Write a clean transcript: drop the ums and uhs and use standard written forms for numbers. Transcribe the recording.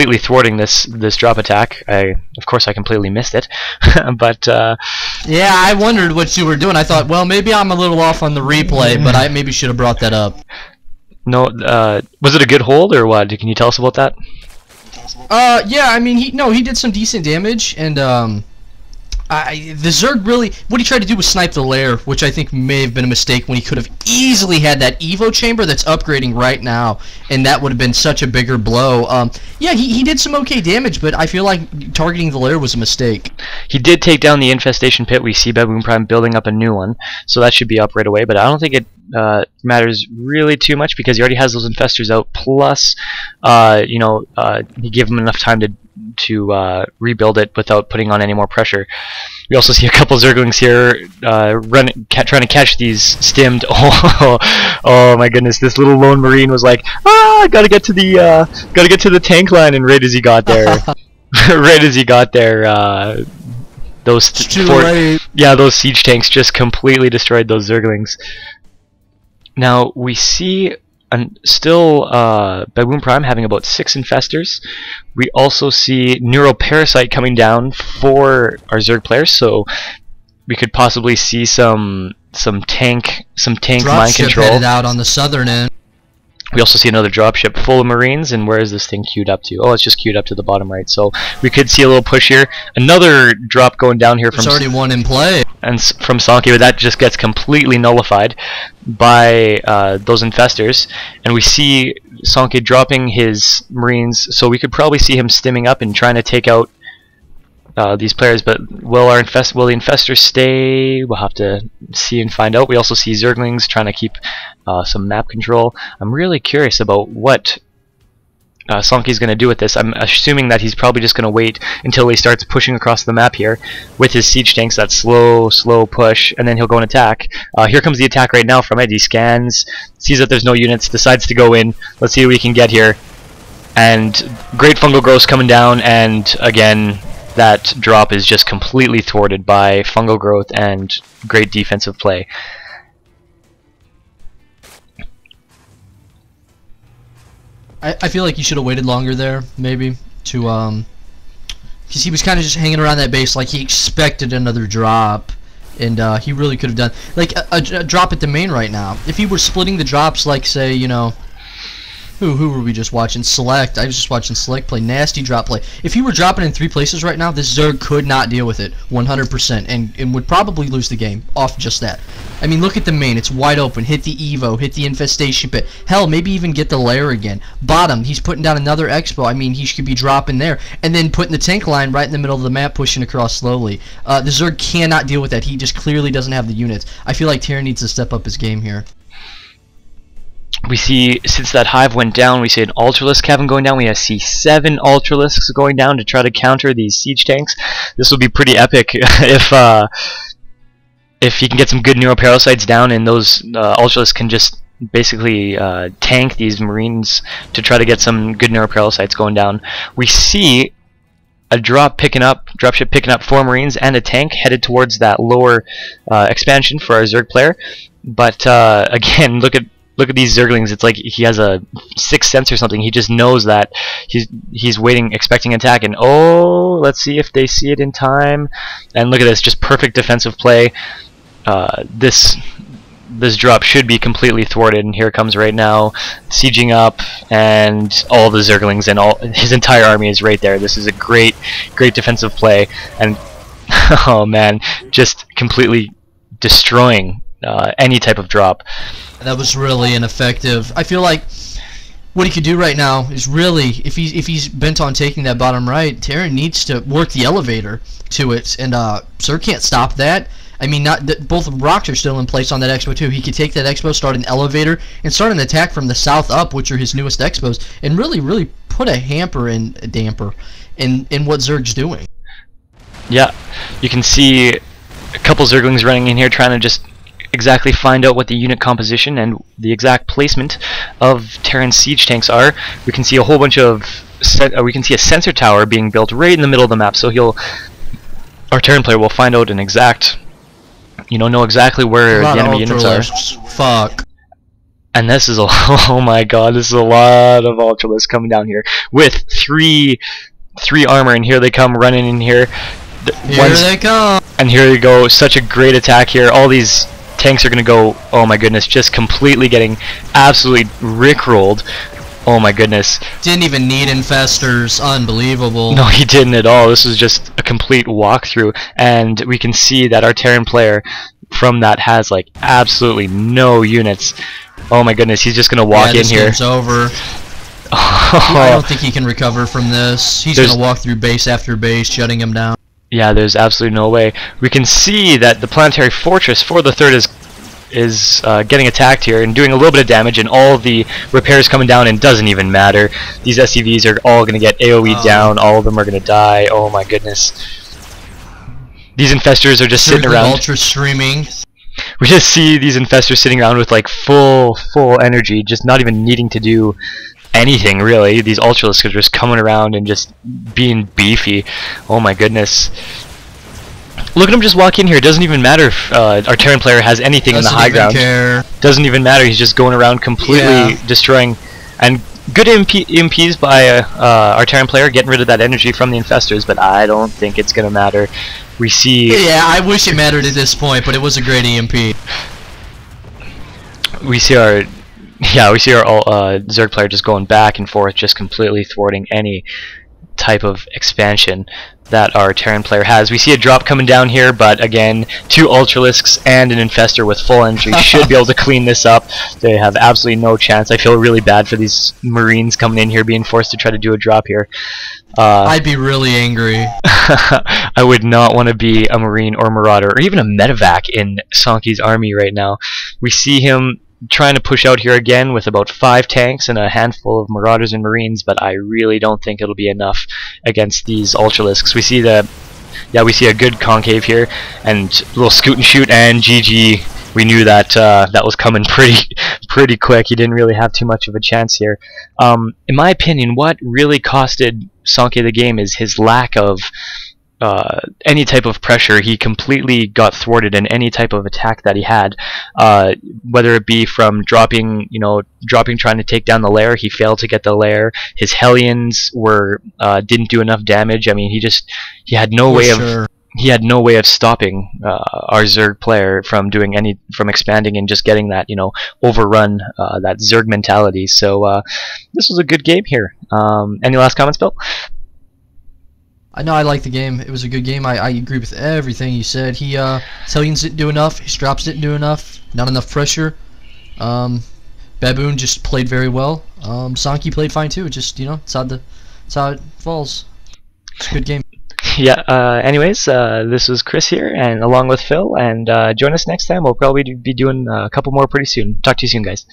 completely thwarting this drop attack. Of course I completely missed it, but yeah, I wondered what you were doing. I thought, well, maybe I'm a little off on the replay, but I maybe should have brought that up. no, was it a good hold or what? Can you tell us about that? Yeah, I mean, he did some decent damage, and the Zerg really, what he tried to do was snipe the lair, which I think may have been a mistake when he could have easily had that Evo chamber that's upgrading right now, and that would have been such a bigger blow. Yeah, he did some okay damage, but I feel like targeting the lair was a mistake. He did take down the infestation pit. We see Bbaboon Prime building up a new one, so that should be up right away, but I don't think it matters really too much because he already has those infestors out, plus he gave him enough time to rebuild it without putting on any more pressure. We also see a couple Zerglings here trying to catch these stimmed. Oh my goodness! This little lone Marine was like, gotta get to the tank line, and right as he got there, those siege tanks just completely destroyed those Zerglings. Now we see still Bbaboon Prime having about 6 infestors. We also see Neuroparasite coming down for our Zerg players, so we could possibly see some tank mind control. Headed out on the southern end. We also see another dropship full of Marines, and where is this thing queued up to? Oh, it's just queued up to the bottom right. So we could see a little push here. Another drop going down here from. There's already one in play. And from Sonkie, but that just gets completely nullified by those infestors. And we see Sonkie dropping his Marines, so we could probably see him stimming up and trying to take out these players. But will the infestors stay? We'll have to see and find out. We also see Zerglings trying to keep some map control. I'm really curious about what Sonkie's going to do with this. I'm assuming that he's probably just going to wait until he starts pushing across the map here with his siege tanks, that slow push, and then he'll go and attack. Here comes the attack right now from it. He scans, sees that there's no units, decides to go in. Let's see what we can get here. And great fungal growth coming down, and again, that drop is just completely thwarted by fungal growth and great defensive play. I feel like he should have waited longer there, maybe, to because he was kind of just hanging around that base like he expected another drop, and he really could have done like a drop at the main right now. If he were splitting the drops, like say, you know, who were we just watching? Select. I was just watching Select play nasty drop play. If he were dropping in 3 places right now, this Zerg could not deal with it 100%, and would probably lose the game off just that. I mean, look at the main. It's wide open. Hit the Evo. Hit the infestation pit. Hell, maybe even get the lair again. Bottom. He's putting down another expo. I mean, he should be dropping there, and then putting the tank line right in the middle of the map, pushing across slowly. The Zerg cannot deal with that. He just clearly doesn't have the units. I feel like Terran needs to step up his game here. We see, since that hive went down, we see an Ultralisk Cavern going down. We see 7 Ultralisks going down to try to counter these siege tanks. This will be pretty epic if he can get some good neuroparasites down, and those Ultralisks can just basically tank these Marines to try to get some good neuroparasites going down. We see a dropship picking up 4 Marines and a tank headed towards that lower expansion for our Zerg player. But again, look at these Zerglings. It's like he has a 6th sense or something. He just knows that he's waiting, expecting attack, and oh, let's see if they see it in time. And look at this, just perfect defensive play. This drop should be completely thwarted, and here it comes right now, sieging up, and all the Zerglings and his entire army is right there. This is a great defensive play, and oh man, just completely destroying any type of drop. That was really ineffective. I feel like what he could do right now is really, if he's bent on taking that bottom right, Terran needs to work the elevator to it, and Zerg can't stop that. I mean, both rocks are still in place on that expo too. He could take that expo, start an elevator, and start an attack from the south up, which are his newest expos, and really put a damper in what Zerg's doing. Yeah, you can see a couple Zerglings running in here trying to just exactly find out what the unit composition and the exact placement of Terran siege tanks are. We can see a whole bunch of we can see a sensor tower being built right in the middle of the map, so our Terran player will find out an exact, know exactly where the enemy units are. Fuck. And this is a oh my god, this is a lot of Ultralisks coming down here with three armor, and here they come running in here. Here they come. And here you go, such a great attack here. All these tanks are gonna go, oh my goodness, just completely getting absolutely rickrolled. Oh my goodness. Didn't even need infestors. Unbelievable. No, he didn't at all. This was just a complete walkthrough, and we can see that our Terran player from that has like absolutely no units. Oh my goodness, he's just gonna walk in here. Game's over. I don't think he can recover from this. He's gonna walk through base after base, shutting him down. Yeah, there's absolutely no way. We can see that the planetary fortress for the third is getting attacked here and doing a little bit of damage, and all of the repairs coming down, and doesn't even matter. These SCVs are all going to get AoE down. All of them are going to die. Oh my goodness. These infestors are just sitting around. Ultra streaming. We just see these infestors sitting around with like full energy, just not even needing to do anything really. These Ultralisks are just coming around and just being beefy. Oh my goodness. Look at him just walk in here. It doesn't even matter if our Terran player has anything in the high ground. Doesn't even matter. He's just going around completely destroying. And good EMPs by our Terran player, getting rid of that energy from the infestors, but I don't think it's going to matter. We see... Yeah, I wish it mattered at this point, but it was a great EMP. We see our... Yeah, we see our Zerg player just going back and forth, just completely thwarting any type of expansion that our Terran player has. We see a drop coming down here, but again, 2 Ultralisks and an infestor with full energy should be able to clean this up. They have absolutely no chance. I feel really bad for these Marines coming in here, being forced to try to do a drop here. I'd be really angry. I would not want to be a Marine or Marauder, or even a medevac in Sonkie's army right now. We see him trying to push out here again with about 5 tanks and a handful of Marauders and Marines, but I really don't think it'll be enough against these Ultralisks. We see we see a good concave here, and a little scoot and shoot, and GG. We knew that that was coming pretty quick. He didn't really have too much of a chance here. In my opinion, what really costed Sonkie the game is his lack of any type of pressure. He completely got thwarted in any type of attack that he had, whether it be from dropping trying to take down the lair. He failed to get the lair. His Hellions didn't do enough damage. I mean, he had no way of stopping our Zerg player from expanding and just getting that overrun, that Zerg mentality. So this was a good game here. Any last comments, Bill? No, I like the game. It was a good game. I agree with everything you said. His Hellions didn't do enough. His drops didn't do enough. Not enough pressure. Bbaboon just played very well. Sonkie played fine too. Just it's how it falls. It's a good game. Yeah. Anyways, this was Chris here, and along with Phil. And join us next time. We'll probably be doing a couple more pretty soon. Talk to you soon, guys.